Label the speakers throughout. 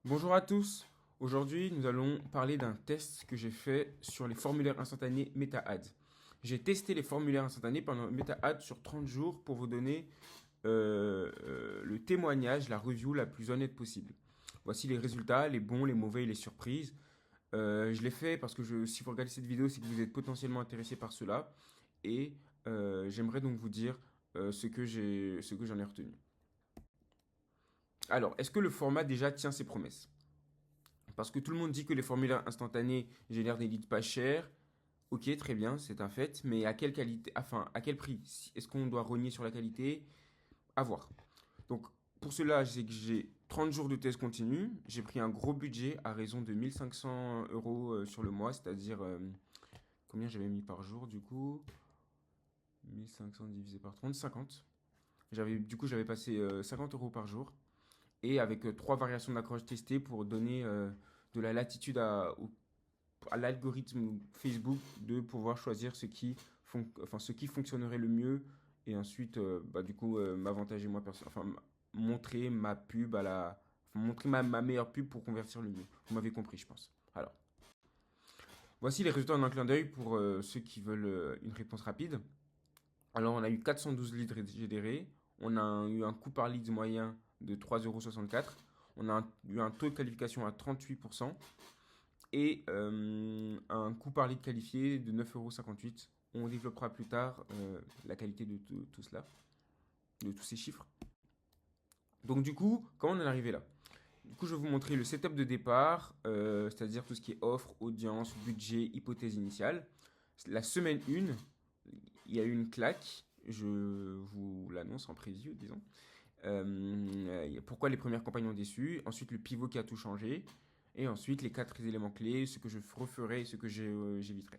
Speaker 1: Bonjour à tous. Aujourd'hui, nous allons parler d'un test que j'ai fait sur les formulaires instantanés MetaAds. J'ai testé les formulaires instantanés pendant MetaAds sur 30 jours pour vous donner le témoignage, la review la plus honnête possible. Voici les résultats, les bons, les mauvais et les surprises. Je l'ai fait parce que si vous regardez cette vidéo, c'est que vous êtes potentiellement intéressé par cela. Et j'aimerais donc vous dire ce que j'en ai retenu. Alors, est-ce que le format déjà tient ses promesses? Parce que tout le monde dit que les formulaires instantanés génèrent des leads pas chers. Ok, très bien, c'est un fait. Mais à quelle qualité, enfin, à quel prix? Est-ce qu'on doit rogner sur la qualité? À voir. Donc, pour cela, c'est que j'ai 30 jours de test continu. J'ai pris un gros budget à raison de 1500 euros sur le mois, c'est-à-dire combien j'avais mis par jour du coup? 1500 divisé par 30, 50. Du coup, j'avais passé 50 euros par jour. Et avec trois variations d'accroche testées pour donner de la latitude à l'algorithme Facebook de pouvoir choisir ce qui fonctionnerait le mieux et ensuite m'avantager moi montrer ma pub montrer ma meilleure pub pour convertir le mieux. Vous m'avez compris, je pense. Alors, voici les résultats en un clin d'œil pour ceux qui veulent une réponse rapide. Alors, on a eu 412 leads générés, on a eu un coût par lead moyen de 3,64 €, on a eu un taux de qualification à 38%, et un coût par lead qualifié de 9,58 €. On développera plus tard la qualité de tout cela, de tous ces chiffres. Donc du coup, comment on en est arrivé là? Du coup, je vais vous montrer le setup de départ, c'est-à-dire tout ce qui est offre, audience, budget, hypothèse initiale. La semaine 1, il y a eu une claque, je vous l'annonce en preview, disons. Pourquoi les premières campagnes ont déçu, ensuite le pivot qui a tout changé, et ensuite les quatre éléments clés, ce que je referai et ce que j'éviterai.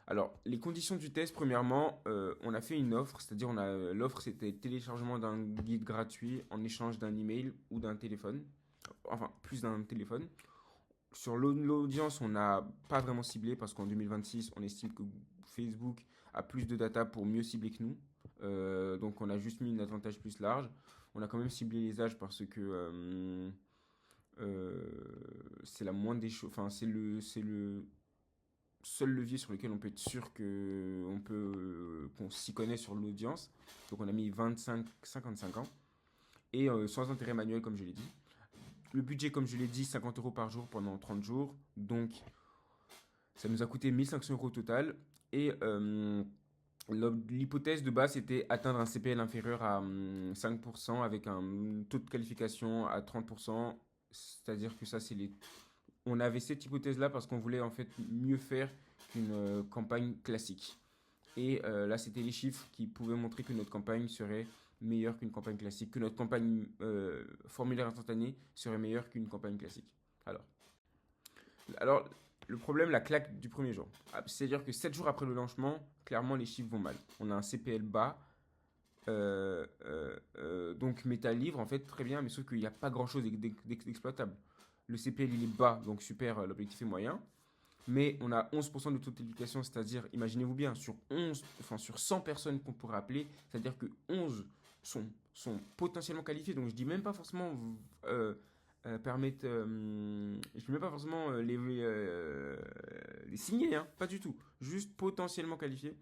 Speaker 1: Alors, les conditions du test, premièrement, on a fait une offre, c'est-à-dire l'offre c'était téléchargement d'un guide gratuit en échange d'un email ou d'un téléphone, enfin plus d'un téléphone. Sur l'audience, on n'a pas vraiment ciblé parce qu'en 2026, on estime que Facebook a plus de data pour mieux cibler que nous. Donc on a juste mis un avantage plus large. On a quand même ciblé les âges parce que c'est la moindre des choses. Enfin, c'est le seul levier sur lequel on peut être sûr qu'on s'y connaît sur l'audience. Donc on a mis 25-55 ans et sans intérêt manuel comme je l'ai dit. Le budget, comme je l'ai dit, 50 euros par jour pendant 30 jours. Donc, ça nous a coûté 1500 € au total. Et l'hypothèse de base, c'était atteindre un CPL inférieur à 5% avec un taux de qualification à 30%. C'est-à-dire que ça, c'est les... On avait cette hypothèse-là parce qu'on voulait en fait mieux faire qu'une campagne classique. Et là, c'était les chiffres qui pouvaient montrer que notre campagne serait meilleure qu'une campagne classique, que notre campagne formulaire instantané serait meilleure qu'une campagne classique. Alors, alors, le problème, la claque du premier jour. C'est-à-dire que 7 jours après le lancement, clairement, les chiffres vont mal. On a un CPL bas. Donc, Livre, en fait, très bien, mais sauf qu'il n'y a pas grand-chose d'exploitable. Le CPL, il est bas, donc super, l'objectif est moyen. Mais on a 11% de taux de qualification, c'est-à-dire, imaginez-vous bien, sur 100 personnes qu'on pourrait appeler, c'est-à-dire que 11 sont potentiellement qualifiés. Donc je dis même pas forcément je ne mets pas forcément les signer, hein, pas du tout. Juste potentiellement qualifiés.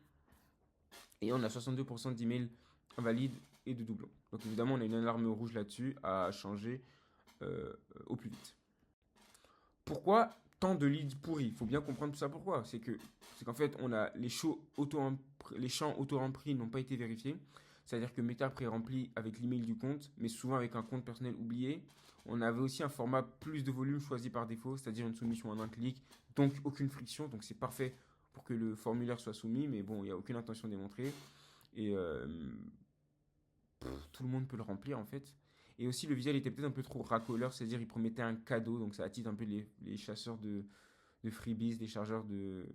Speaker 1: Et on a 62% d'emails invalides et de doublons. Donc évidemment, on a une alarme rouge là-dessus à changer au plus vite. Pourquoi tant de leads pourris? Il faut bien comprendre tout ça pourquoi. C'est qu'en fait, on a les champs auto-remplis n'ont pas été vérifiés. C'est-à-dire que Meta pré-rempli avec l'email du compte, mais souvent avec un compte personnel oublié. On avait aussi un format plus de volume choisi par défaut, c'est-à-dire une soumission en un clic, donc aucune friction. Donc c'est parfait pour que le formulaire soit soumis, mais bon, il n'y a aucune intention démontrée. Et tout le monde peut le remplir en fait. Et aussi le visuel était peut-être un peu trop racoleur, c'est-à-dire il promettait un cadeau, donc ça attise un peu les chasseurs de freebies, les chargeurs de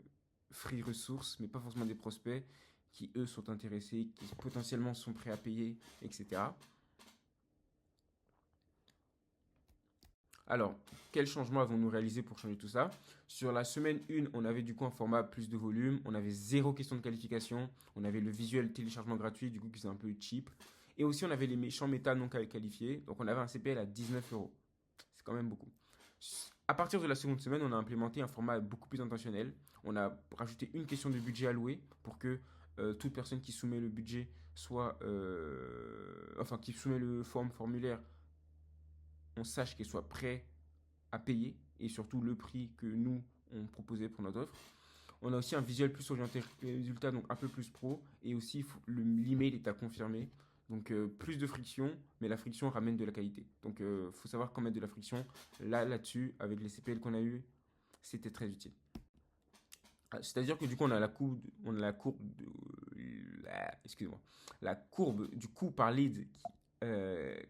Speaker 1: free ressources, mais pas forcément des prospects qui eux sont intéressés, qui potentiellement sont prêts à payer, etc. Alors, quel changement avons-nous réalisé pour changer tout ça? Sur la semaine 1, on avait du coup un format plus de volume, on avait zéro question de qualification, on avait le visuel téléchargement gratuit, du coup qui c'est un peu cheap. Et aussi on avait les méchants méta non qualifiés, donc on avait un CPL à 19 euros. C'est quand même beaucoup. À partir de la seconde semaine, on a implémenté un format beaucoup plus intentionnel. On a rajouté une question de budget alloué pour que toute personne qui soumet le budget soit, enfin qui soumet le formulaire, on sache qu'elle soit prêt à payer et surtout le prix que nous on proposait pour notre offre. On a aussi un visuel plus orienté résultat, donc un peu plus pro, et aussi l'email est à confirmer. Donc plus de friction, mais la friction ramène de la qualité. Donc faut savoir quand mettre de la friction. Là-dessus, avec les CPL qu'on a eu, c'était très utile. C'est-à-dire que du coup, on a la courbe, excusez-moi, la courbe du coût par lead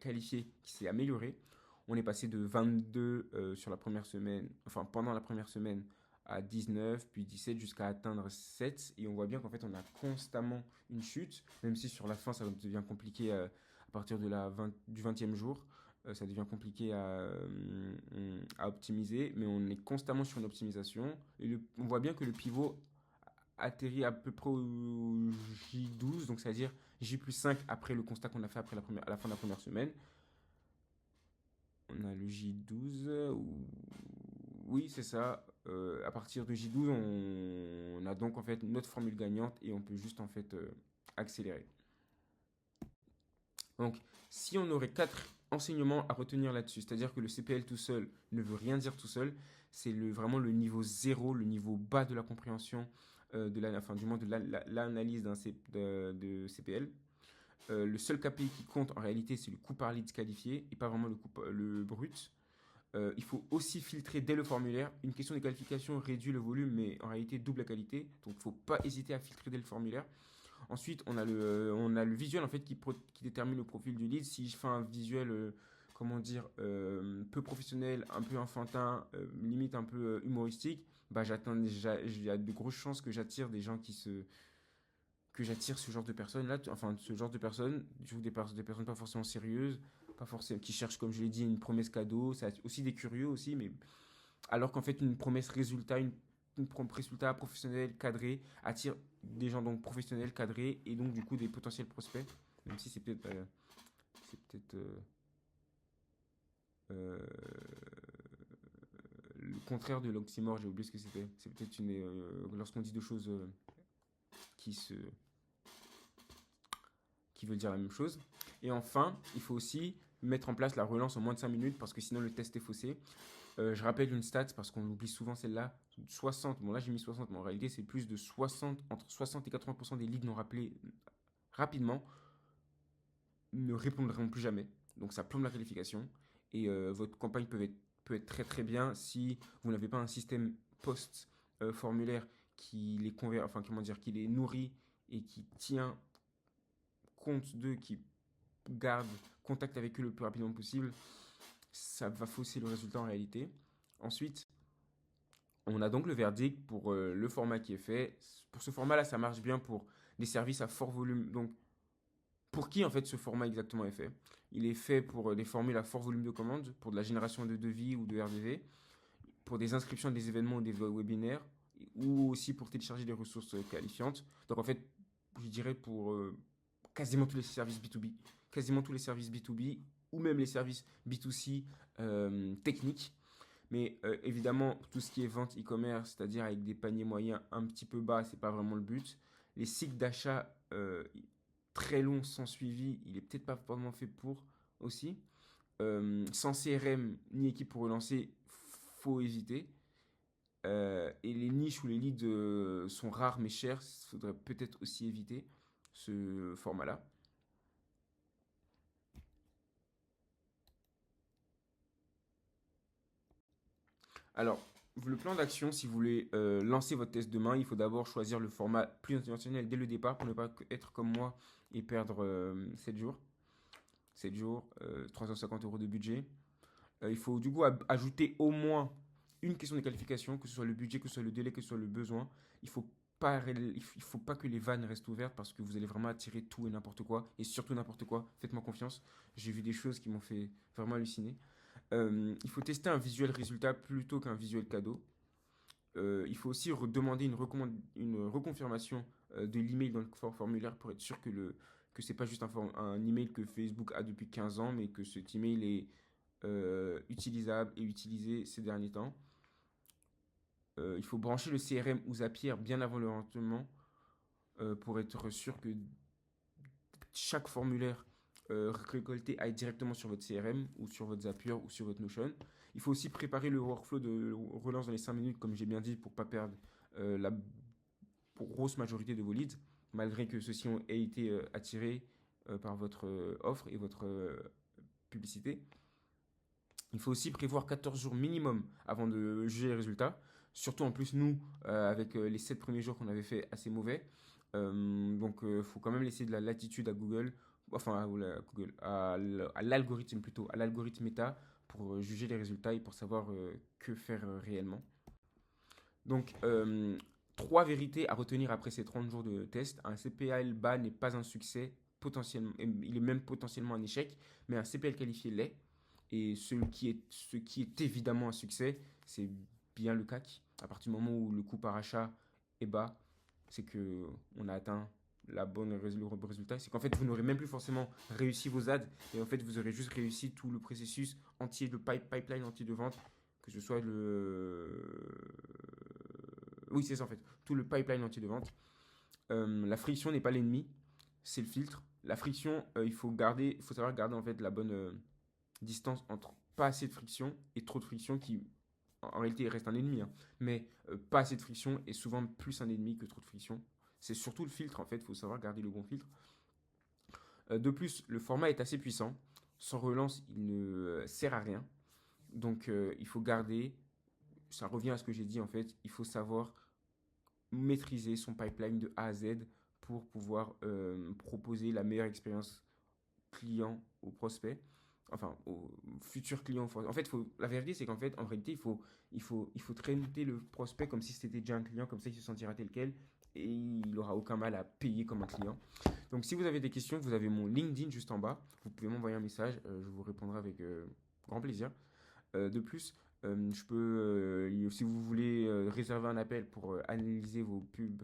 Speaker 1: qualifié qui s'est améliorée. On est passé de 22 sur la première semaine, enfin pendant la première semaine, à 19, puis 17 jusqu'à atteindre 7. Et on voit bien qu'en fait, on a constamment une chute, même si sur la fin, ça devient compliqué à partir de du 20e jour. Ça devient compliqué à optimiser, mais on est constamment sur une optimisation. Et on voit bien que le pivot atterrit à peu près au J12, donc c'est-à-dire J plus 5 après le constat qu'on a fait à la fin de la première semaine. On a le J12, oui c'est ça. À partir de J12, on a donc en fait notre formule gagnante et on peut juste en fait accélérer. Donc, si on aurait 4 enseignements à retenir là-dessus, c'est-à-dire que le CPL tout seul ne veut rien dire tout seul, c'est vraiment le niveau zéro, le niveau bas de la compréhension enfin, du moins de l'analyse de CPL. Le seul KPI qui compte en réalité, c'est le coût par lead qualifié et pas vraiment le brut. Il faut aussi filtrer dès le formulaire. Une question de qualification réduit le volume, mais en réalité double la qualité. Donc, il ne faut pas hésiter à filtrer dès le formulaire. Ensuite, on a le visuel en fait qui détermine le profil du lead. Si je fais un visuel, comment dire, peu professionnel, un peu enfantin, limite un peu humoristique, bah il y a de grosses chances que j'attire des gens que j'attire ce genre de personnes là, enfin ce genre de personnes, des personnes pas forcément sérieuses, pas forcément qui cherchent comme je l'ai dit une promesse cadeau, ça a aussi des curieux aussi, mais alors qu'en fait, une promesse résultat, une promesse résultat professionnel, cadré, attire des gens donc professionnels, cadrés, et donc du coup des potentiels prospects. Même si c'est peut-être euh, le contraire de l'oxymore, j'ai oublié ce que c'était. C'est peut-être lorsqu'on dit deux choses qui se qui veut dire la même chose. Et enfin, il faut aussi mettre en place la relance en moins de 5 minutes parce que sinon le test est faussé. Je rappelle une stat parce qu'on oublie souvent celle-là. 60, bon là j'ai mis 60, mais en réalité c'est plus de 60, entre 60 et 80% des leads non rappelés rapidement ne répondront plus jamais. Donc ça plombe la qualification. Et votre campagne peut être très très bien si vous n'avez pas un système post-formulaire qui les enfin comment dire, qui les nourrit et qui tient compte d'eux, qui garde contact avec eux le plus rapidement possible. Ça va fausser le résultat en réalité. Ensuite, on a donc le verdict pour le format qui est fait. Pour ce format-là, ça marche bien pour des services à fort volume. Donc, pour qui en fait ce format exactement est fait? Il est fait pour des formules à fort volume de commandes, pour de la génération de devis ou de RDV, pour des inscriptions à des événements ou des webinaires, ou aussi pour télécharger des ressources qualifiantes. Donc en fait, je dirais pour quasiment tous les services B2B, quasiment tous les services B2B, ou même les services B2C techniques. Mais évidemment, tout ce qui est vente e-commerce, c'est-à-dire avec des paniers moyens un petit peu bas, c'est pas vraiment le but. Les cycles d'achat très longs sans suivi, il est peut-être pas vraiment fait pour aussi. Sans CRM ni équipe pour relancer, faut éviter. Et les niches où les leads sont rares mais chers, il faudrait peut-être aussi éviter ce format-là. Alors, le plan d'action, si vous voulez lancer votre test demain, il faut d'abord choisir le format plus intentionnel dès le départ pour ne pas être comme moi et perdre 7 jours. 7 jours, 350 euros de budget. Il faut du coup ajouter au moins une question de qualification, que ce soit le budget, que ce soit le délai, que ce soit le besoin. Il faut pas que les vannes restent ouvertes parce que vous allez vraiment attirer tout et n'importe quoi. Et surtout n'importe quoi. Faites-moi confiance. J'ai vu des choses qui m'ont fait vraiment halluciner. Il faut tester un visuel résultat plutôt qu'un visuel cadeau. Il faut aussi demander une reconfirmation de l'email dans le formulaire pour être sûr que c'est pas juste un email que Facebook a depuis 15 ans, mais que cet email est utilisable et utilisé ces derniers temps. Il faut brancher le CRM ou Zapier bien avant le lancement pour être sûr que chaque formulaire récolté aille directement sur votre CRM ou sur votre Zapier ou sur votre Notion. Il faut aussi préparer le workflow de relance dans les 5 minutes, comme j'ai bien dit, pour ne pas perdre la grosse majorité de vos leads, malgré que ceux-ci aient été attirés par votre offre et votre publicité. Il faut aussi prévoir 14 jours minimum avant de juger les résultats. Surtout en plus, nous, avec les 7 premiers jours qu'on avait fait assez mauvais. Donc, il faut quand même laisser de la latitude à Google, enfin à l'algorithme plutôt, à l'algorithme Meta pour juger les résultats et pour savoir que faire réellement. Donc, 3 vérités à retenir après ces 30 jours de test. Un CPL bas n'est pas un succès, potentiellement, il est même potentiellement un échec, mais un CPL qualifié l'est. Et ce qui est évidemment un succès, c'est bien le CAC. À partir du moment où le coût par achat est bas, c'est qu'on a atteint le bon résultat. C'est qu'en fait, vous n'aurez même plus forcément réussi vos ads. Et en fait, vous aurez juste réussi tout le processus entier, le pipeline entier de vente. Que ce soit Oui, c'est ça en fait. Tout le pipeline entier de vente. La friction n'est pas l'ennemi, c'est le filtre. La friction, il faut savoir garder en fait la bonne distance entre pas assez de friction et trop de friction qui en réalité reste un ennemi, hein. Mais pas assez de friction est souvent plus un ennemi que trop de friction. C'est surtout le filtre en fait, il faut savoir garder le bon filtre. De plus, le format est assez puissant. Sans relance, il ne sert à rien. Donc il faut garder, ça revient à ce que j'ai dit en fait, il faut savoir maîtriser son pipeline de A à Z pour pouvoir proposer la meilleure expérience client aux prospects, enfin aux futurs clients. En fait, la vérité, c'est qu'en fait, en réalité, il faut traiter le prospect comme si c'était déjà un client, comme ça il se sentira tel quel et il n'aura aucun mal à payer comme un client. Donc, si vous avez des questions, vous avez mon LinkedIn juste en bas. Vous pouvez m'envoyer un message, je vous répondrai avec grand plaisir. De plus, si vous voulez réserver un appel pour analyser vos pubs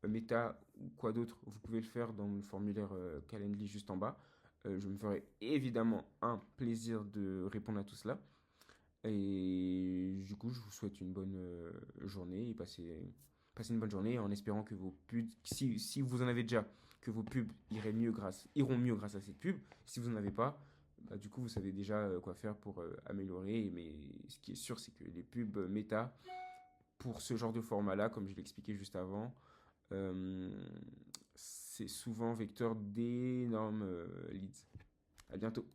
Speaker 1: Meta ou quoi d'autre, vous pouvez le faire dans le formulaire Calendly juste en bas. Je me ferai évidemment un plaisir de répondre à tout cela. Et du coup, je vous souhaite une bonne journée et passez une bonne journée en espérant que vos pubs, si vous en avez déjà, que vos pubs iront mieux grâce à cette pub. Si vous n'en avez pas, bah, du coup, vous savez déjà quoi faire pour améliorer. Mais ce qui est sûr, c'est que les pubs Meta, pour ce genre de format-là, comme je l'ai expliqué juste avant, euh, c'est souvent vecteur d'énormes leads. À bientôt.